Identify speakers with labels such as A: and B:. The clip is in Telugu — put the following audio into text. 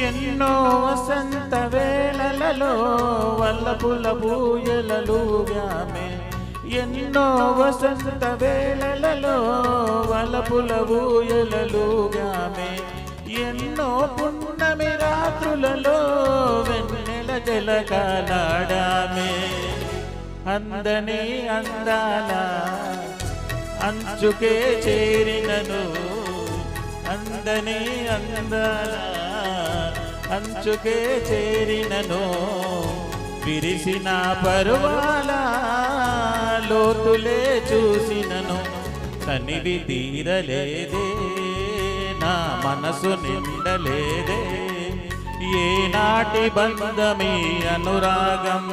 A: ఎన్నో వసంత వేళలలో వల్లపుల బూయలలుగామే, ఎన్నో వసంత వేళలలో వల్లపుల బూయలలుగామే, ఎన్నో పున్నమి రాత్రులలో వెన్నెల జలకాలాడామే. అందని అందాల అంచుకే చేరినను, అందని అందాల అంచుకే చేరినను, విరిసిన పరువాల లోతులే చూసినను, తనివి తీరలేదే నా మనసు నిండలేదే. ఏనాటి బంధమీ అనురాగం